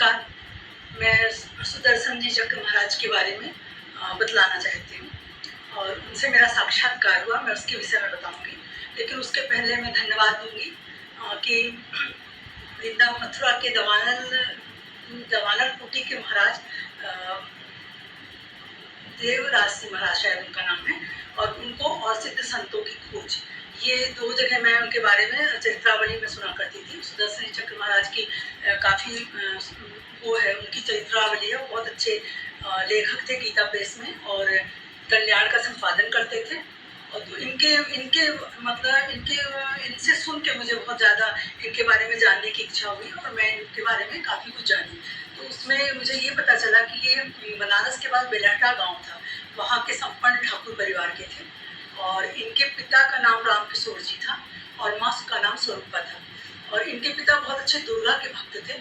नमस्कार। मैं सुदर्शन जी चक्र महाराज के बारे में बतलाना चाहती हूँ और उनसे मेरा साक्षात्कार हुआ, मैं उसके विषय में बताऊँगी। लेकिन उसके पहले मैं धन्यवाद दूँगी कि वृंदावन मथुरा के दवानल कुटी के महाराज देवराज सिंह महाराज शायद उनका नाम है, और उनको और सिद्ध संतों की खोज, ये 2 जगह मैं उनके बारे में चरित्रावली में सुना करती थी। सुदर्शन चक्र महाराज की काफ़ी वो है, उनकी चरित्रावली है। वो बहुत अच्छे लेखक थे गीता प्रेस में, और कल्याण का संपादन करते थे। और तो इनके मतलब इनसे सुन के मुझे बहुत ज़्यादा इनके बारे में जानने की इच्छा हुई, और मैं इनके बारे में काफ़ी कुछ जानी। तो उसमें मुझे ये पता चला कि ये बनारस के पास बेलहटा गाँव था, वहाँ के संपन्न ठाकुर परिवार के थे, और इनके पिता का नाम राम किशोर जी था और माँ का नाम स्वरूपा था। और इनके पिता बहुत अच्छे दुर्गा के भक्त थे,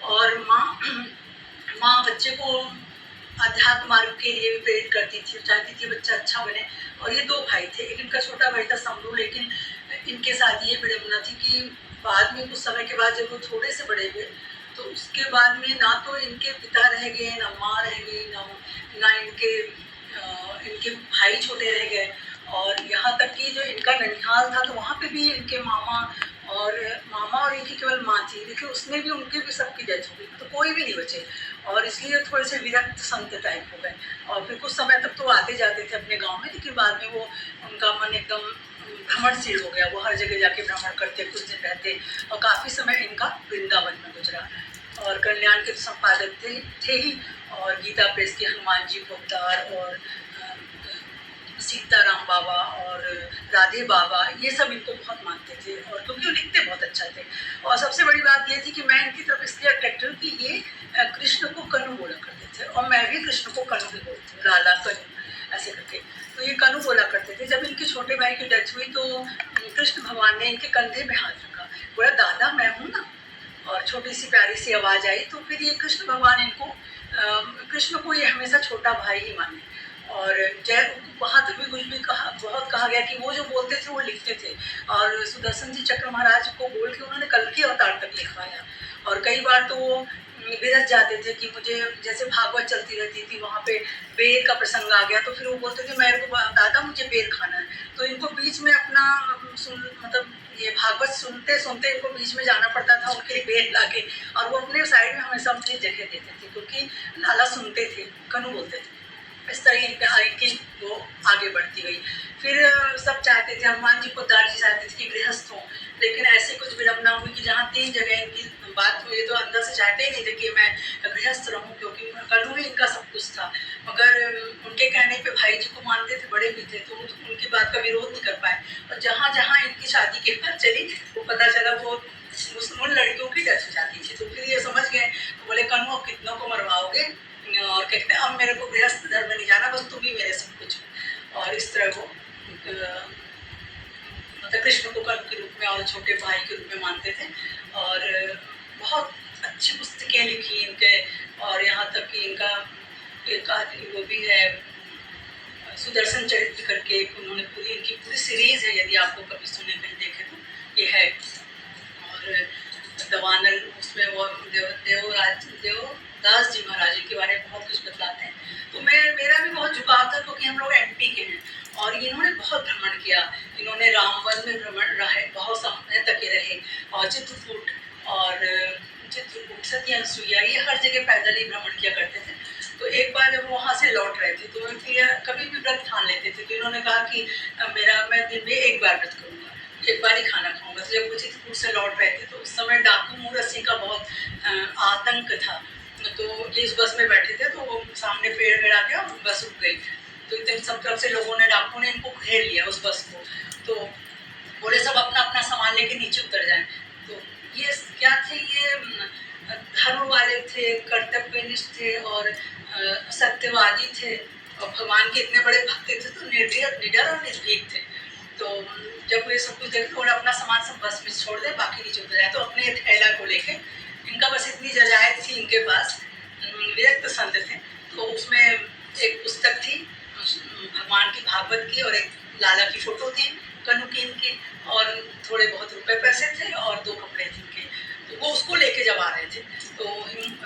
और माँ बच्चे को अध्यात्म मार्ग के लिए भी प्रेरित करती थी, चाहती थी बच्चा अच्छा बने। और ये 2 भाई थे, एक इनका छोटा भाई था शंभू, लेकिन इनके साथ ये विडंबना थी कि बाद में कुछ समय के बाद जब वो थोड़े से बड़े हुए, तो उसके बाद में ना तो इनके पिता रह गए, ना माँ रह गई, ना इनके भाई छोटे रह गए। और यहाँ तक कि जो इनका ननिहाल था, तो वहाँ पे भी इनके मामा और इनकी केवल माँ थी, लेकिन उसमें भी उनके भी सबकी डेथ हो गई, तो कोई भी नहीं बचे। और इसलिए थोड़े से विरक्त संत टाइप हो गए। और फिर कुछ समय तक तो आते जाते थे अपने गांव में, लेकिन बाद में वो उनका मन एकदम भ्रमणशील हो गया। वो हर जगह जाके भ्रमण करते, कुछ दिन रहते, और काफ़ी समय इनका वृंदावन में गुजरा। और कल्याण के संपादक थे ही, और गीता प्रेस के हनुमान जी पोद्दार और सीताराम बाबा और राधे बाबा, ये सब इनको बहुत मानते थे, और क्योंकि वो लिखते बहुत अच्छा थे। और सबसे बड़ी बात ये थी कि मैं इनकी तरफ इसलिए अट्रैक्ट हूँ कि ये कृष्ण को कनु बोला करते थे, और मैं भी कृष्ण को कनु ही बोलती हूँ, लाला कनु ऐसे करके। तो ये कनु बोला करते थे। जब इनके छोटे भाई की डेथ हुई, तो कृष्ण भगवान ने इनके कंधे में हाथ रखा, बोला दादा मैं हूँ ना, और छोटी सी प्यारी सी आवाज़ आई। तो फिर ये कृष्ण भगवान इनको कृष्ण को ये हमेशा छोटा भाई ही माने। और वहाँ तक भी कुछ भी बहुत कहा गया कि वो जो बोलते थे वो लिखते थे, और सुदर्शन जी चक्र महाराज को बोल के उन्होंने कल्कि अवतार तक लिखवाया। और कई बार तो वो विरस जाते थे कि मुझे, जैसे भागवत चलती रहती थी, वहाँ पे बेर का प्रसंग आ गया, तो फिर वो बोलते थे मेरे को दादा मुझे बेर खाना है। तो इनको बीच में अपना मतलब ये भागवत सुनते सुनते इनको बीच में जाना पड़ता था उनके लिए बेर लाके, और वो अपने साइड में हमेशा अपनी जगह देते थे, क्योंकि लाला सुनते थे, कनु बोलते थे। इस तरह की वो आगे बढ़ती गई। फिर सब चाहते थे, हनुमान जी पोद्दार जी चाहते थे कि गृहस्थ हों, लेकिन ऐसी कुछ विडंबना हुई कि जहाँ 3 जगह इनकी बात हुई, तो अंदर से चाहते ही नहीं थे कि मैं गृहस्थ रहूं, क्योंकि कनु ही इनका सब कुछ था। मगर उनके कहने पे भाई जी को मानते थे, बड़े भी थे, तो उनकी बात का विरोध नहीं कर पाए। और जहाँ जहाँ इनकी शादी की बात चली, वो पता चला वो उन लड़कियों की डेथ हो जाती थी। तो फिर ये समझ गए, तो बोले कनु अब कितनों को मरवाओगे, और कहते हैं अब मेरे को गृहस्थ धर्म में नहीं जाना, बस तुम ही मेरे सब कुछ। और इस तरह वो मतलब कृष्ण को कर्ण के रूप में और छोटे भाई के रूप में मानते थे। और बहुत अच्छी पुस्तकें लिखी इनके, और यहाँ तक कि इनका एक वो भी है सुदर्शन चरित्र करके, उन्होंने इनकी पूरी सीरीज है, यदि आपको कभी सुने कहीं देखे तो ये है। और दवानल, उसमें वो देवदास जी महाराज के बारे में बहुत कुछ बतलाते हैं। तो मेरा भी बहुत झुकाव था, क्योंकि हम लोग MP के हैं, और इन्होंने बहुत भ्रमण किया। इन्होंने रामवन में भ्रमण रहे, बहुत समय तक रहे, और चित्रकूट सती अनसुईया, ये हर जगह पैदल ही भ्रमण किया करते थे। तो एक बार जब वहाँ से लौट रहे थे, तो कभी भी व्रत ठान लेते थे, तो इन्होंने कहा कि मैं दिन में 1 बार व्रत करूँगा, 1 बार ही खाना खाऊंगा। तो जब वो चित्रकूट से लौट रहे थे, तो उस समय डाकू मूरसी का बहुत आतंक था। तो ये इस बस में बैठे थे, तो वो सामने पेड़ में आ गया, बस रुक गई। तो इतने सब तरफ से डाकू ने इनको घेर लिया उस बस को। तो बोले सब अपना अपना सामान लेके नीचे उतर जाएं। तो ये क्या थे, ये धर्म वाले थे, कर्तव्यनिष्ठ थे, और सत्यवादी थे, और भगवान के इतने बड़े भक्त थे, तो निडर और निर्भीक थे। तो जब ये सब कुछ देखे, तो अपना सामान सब बस में छोड़ दे, बाकी नीचे उतर जाए। तो अपने थैला को लेके, इनका बस इतनी जजायत थी इनके पास, विरक्त संत थे। तो उसमें एक पुस्तक थी भगवान की भागवत की, और एक लाला की फोटो थी कनु की इनकी, और थोड़े बहुत रुपए पैसे थे, और 2 कपड़े थे इनके। तो वो उसको लेके जब आ रहे थे तो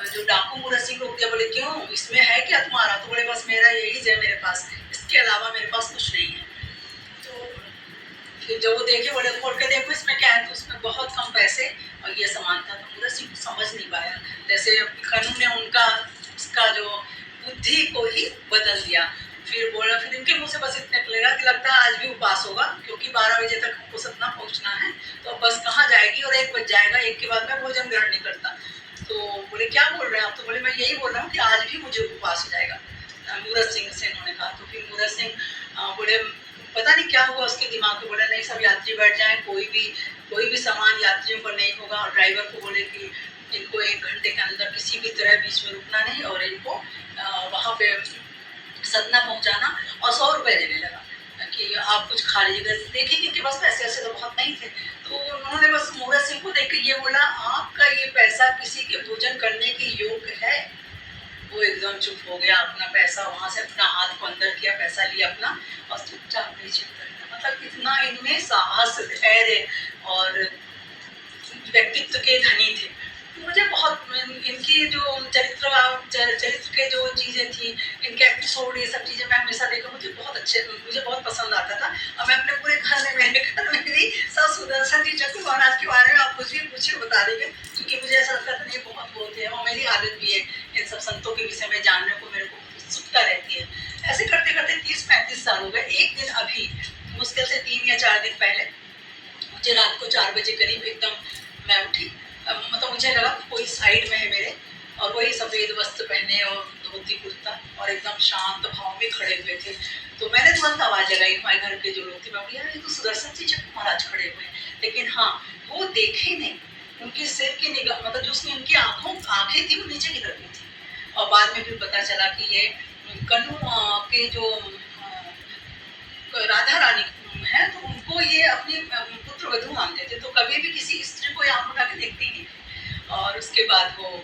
जो डाकू मूरत सिंह रोक दिया, बोले क्यों, इसमें है क्या तुम्हारा? तो बोले बस मेरा यही है मेरे पास, इसके अलावा मेरे पास कुछ नहीं है। तो फिर जब वो देखे, बोले खोल के देखो इसमें क्या है, तो उसमें बहुत कम पैसे और ये सामान था। तो मूरत सिंह समझ नहीं पाया, जैसे कानून ने उनका उसका जो बुद्धि को ही बदल दिया। फिर बोला, फिर इनके मुंह से बस इतने निकलेगा कि लगता है आज भी उपवास होगा, क्योंकि 12 बजे तक हमको सतना पहुंचना है, तो अब बस कहाँ जाएगी और 1 बज जाएगा, 1 के बाद मैं भोजन ग्रहण नहीं करता। तो बोले क्या बोल रहे हैं आप? तो बोले मैं यही बोल रहा हूँ कि आज भी मुझे उपवास हो जाएगा। मूरत सिंह से इन्होंने कहा। तो फिर मूरत सिंह बोले पता नहीं क्या हुआ उसके दिमाग में, बोला नहीं सब यात्री बैठ जाएं, कोई भी सामान यात्रियों पर नहीं होगा, और ड्राइवर को बोले कि इनको 1 घंटे के अंदर किसी भी तरह बीच में रुकना नहीं और इनको वहाँ पे सतना पहुँचाना, और 100 रुपये देने लगा कि आप कुछ खा लीजिएगा। देखिए कि इनके पास पैसे ऐसे तो बहुत नहीं थे, तो उन्होंने बस मूरत सिंह को देख के ये बोला, आपका ये पैसा किसी के भोजन करने के योग्य है? वो एकदम चुप हो गया, अपना पैसा वहाँ से अपना हाथ को अंदर किया, पैसा लिया अपना और चुपचाप नीचे उतर गया। मतलब इतना इनमें साहस, धैर्य और व्यक्तित्व के धनी थे। मुझे बहुत इनकी जो चरित्र के जो चीज़ें थी, इनके एपिसोड, ये सब चीज़ें मैं हमेशा देखा, मुझे बहुत पसंद आता था। और मैं अपने पूरे घर में, मेरे घर में भी सब सुदर्शन जी चक्र महाराज के बारे में आप कुछ भी पूछिए बता देंगे, क्योंकि मुझे ऐसा लगता था नहीं बहुत बोलते हैं, और मेरी आदत भी है इन सब संतों के विषय में जानने को, मेरे को उत्सुकता रहती है। ऐसे करते करते 30-35 साल हो गए। एक दिन अभी मुश्किल से 3 या 4 दिन पहले मुझे रात को 4 बजे करीब एकदम मैं उठी, मतलब मुझे लगा कोई साइड में है मेरे, और वही सफ़ेद वस्त्र पहने और धोती कुर्ता और एकदम शांत भाव में खड़े हुए थे। तो मैंने तुरंत आवाज़ लगाई, हमारे घर के जो लोग थे, मैं बोली यार ये तो सुदर्शन जी चक्र महाराज खड़े हुए हैं। लेकिन हाँ, वो देखे नहीं, उनके सिर की निगाह, मतलब जो उसमें उनकी आँखें थी वो नीचे की तरफ थी। और बाद में फिर पता चला कि ये कन्नू के जो राधा रानी है, तो उनको ये अपनी पुत्र वधू मानते थे, तो कभी भी किसी स्त्री को आँख उठा के देखते ही नहीं। और उसके बाद वो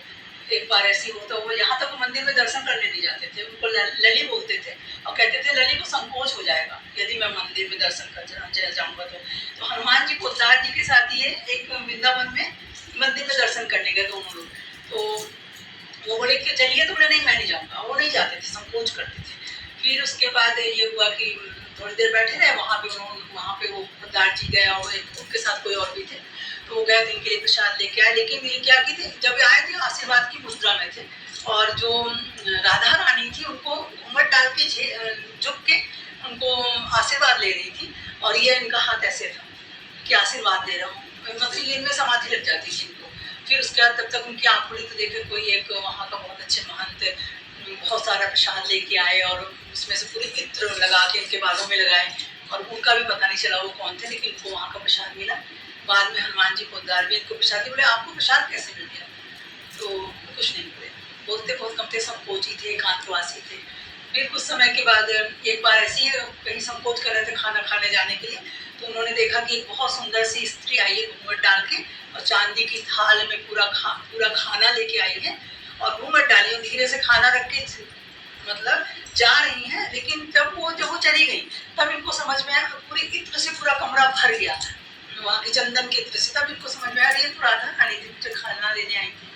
एक बार ऐसी हो, तो वो यहाँ तक मंदिर में दर्शन करने नहीं जाते थे, उनको लली बोलते थे और कहते थे लली को संकोच हो जाएगा यदि मैं मंदिर में दर्शन कर जाऊँगा। तो हनुमान जी पोद्दार जी के साथ ये एक वृंदावन में मंदिर में दर्शन करने गए दोनों लोग। तो वो बोले कि चलिए, तो बोले नहीं मैं नहीं जाऊँगा, वो नहीं जाते थे, संकोच करते थे। फिर उसके बाद ये हुआ कि थोड़ी देर बैठे रहे वहाँ पे वो पोद्दार जी गए और उनके साथ कोई और भी थे, तो वो गए, इनके लिए प्रसाद लेके आए। लेकिन ये क्या की थे, जब आए थे आशीर्वाद की मुद्रा में थे, और जो राधा रानी थी उनको घूंघट डाल के झुक के उनको आशीर्वाद ले रही थी, और ये इनका हाथ ऐसे था कि आशीर्वाद दे रहा हूँ, मतलब ये इनमें समाधि लग जाती थी इनको। फिर उसके बाद तब तक उनकी आँख खुली तो देखे कोई एक वहाँ का बहुत अच्छे महंत बहुत सारा प्रसाद लेके आए, और उसमें से पूरी इत्र लगा के इनके बालों में लगाए, और उनका भी पता नहीं चला वो कौन थे, लेकिन उनको वहाँ का प्रसाद मिला। बाद में हनुमान जी पोद्दार भी इनको प्रसाद दिए। बोले आपको प्रसाद कैसे मिल गया? तो कुछ नहीं बोले, बोलते बहुत कम थे, संकोची थे, एकांतवासी थे। फिर कुछ समय के बाद एक बार ऐसे ही कहीं संकोच कर रहे थे खाना खाने जाने के लिए, तो उन्होंने देखा कि एक बहुत सुंदर सी स्त्री आई है घूंघट डाल के, और चांदी की थाल में पूरा खाना लेके आई है, और घूंघट डाली और धीरे से खाना रख के मतलब जा रही हैं। लेकिन जब वो चली गई, तब इनको समझ में आया, पूरी इत्र से पूरा कमरा भर गया वहाँ के चंदन के इत्र से। तब इनको समझ में आया ये तो राधा रानी थी, मुझे खाना देने आई थी।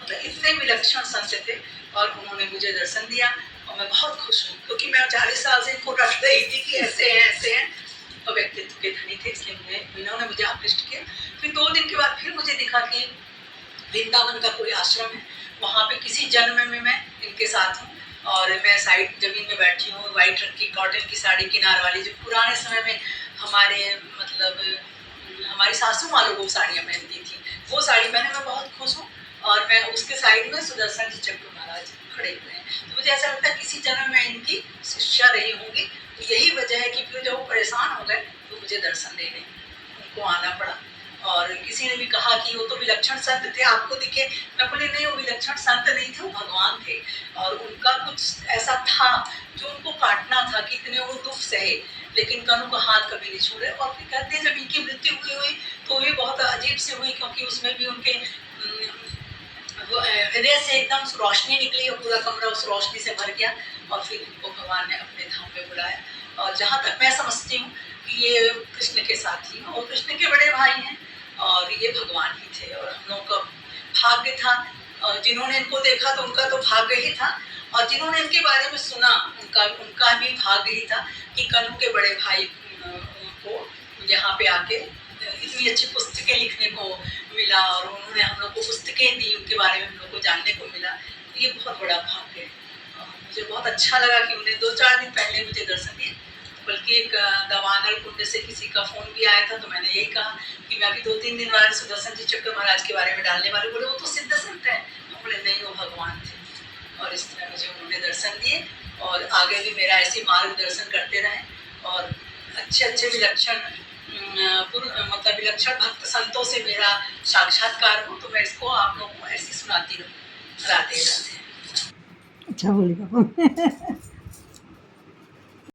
मतलब इतने विलक्षण संत थे, और उन्होंने मुझे दर्शन दिया, और मैं बहुत खुश हूँ, क्योंकि मैं 40 साल से इनको रख रही थी कि ऐसे हैं, और व्यक्तित्व के धनी थे, इसलिए इन्होंने मुझे आकृष्ट किया। फिर 2 दिन के बाद फिर मुझे दिखा कि वृंदावन का कोई आश्रम है, वहाँ पे किसी जन्म में मैं इनके साथ हूँ, और मैं साइड जमीन में बैठी हूँ, वाइट रंग की कॉटन की साड़ी किनार वाली, जो पुराने समय में हमारी सासू माँ लोग वो साड़ियाँ पहनती थी, वो साड़ी पहने मैं बहुत खुश हूँ। और मैं उसके साइड में सुदर्शन जी चक्र महाराज खड़े हुए हैं। तो मुझे ऐसा लगता है किसी जन्म में इनकी शिष्या रही होंगी, तो यही वजह है कि फिर जब वो परेशान हो गए तो मुझे दर्शन देने उनको आना पड़ा। और किसी ने भी कहा कि वो तो विलक्षण संत थे, आपको दिखे। मैं बोली नहीं, वो विलक्षण संत नहीं थे, वो भगवान थे, और उनका कुछ ऐसा था जो उनको काटना था कि इतने वो दुख सहे, लेकिन कनु का हाथ कभी नहीं छोड़े। और फिर कहते हैं जब इनकी मृत्यु हुई तो भी बहुत अजीब से हुई, क्योंकि उसमें भी उनके हृदय से एकदम रोशनी निकली, और पूरा कमरा उस रोशनी से भर गया, और फिर उनको भगवान ने अपने धाम में बुलाया। और जहाँ तक मैं समझती हूँ कि ये कृष्ण के साथी हैं, और कृष्ण के बड़े भाई हैं, और ये भगवान ही थे, और हम लोगों का भाग्य था। जिन्होंने इनको देखा तो उनका तो भाग्य ही था, और जिन्होंने इनके बारे में सुना उनका भी भाग्य ही था कि कन्हू के बड़े भाई को यहाँ पे आके इतनी अच्छी पुस्तकें लिखने को मिला, और उन्होंने हम लोग को पुस्तकें दी, उनके बारे में हम लोग को जानने को मिला। ये बहुत बड़ा भाग्य है। मुझे बहुत अच्छा लगा कि उन्हें 2-4 दिन पहले मुझे दर्शन दिए। बल्कि एक दवानल कुंड से किसी का फ़ोन भी आया था, तो मैंने यही कहा कि मैं अभी 2-3 दिन बाद सुदर्शन जी चक्र महाराज के बारे में डालने वाले। बोले वो तो सिद्ध संत है। मैं बोले नहीं, वो भगवान थे। और इस तरह मुझे उन्होंने दर्शन दिए, और आगे भी मेरा ऐसे मार्गदर्शन करते रहें, और अच्छे विलक्षण मतलब विलक्षण भक्त संतों से मेरा साक्षात्कार हो, तो मैं इसको आप लोगों को ऐसे सुनाती रहूँ। राधे राधे। अच्छा बोली पापा।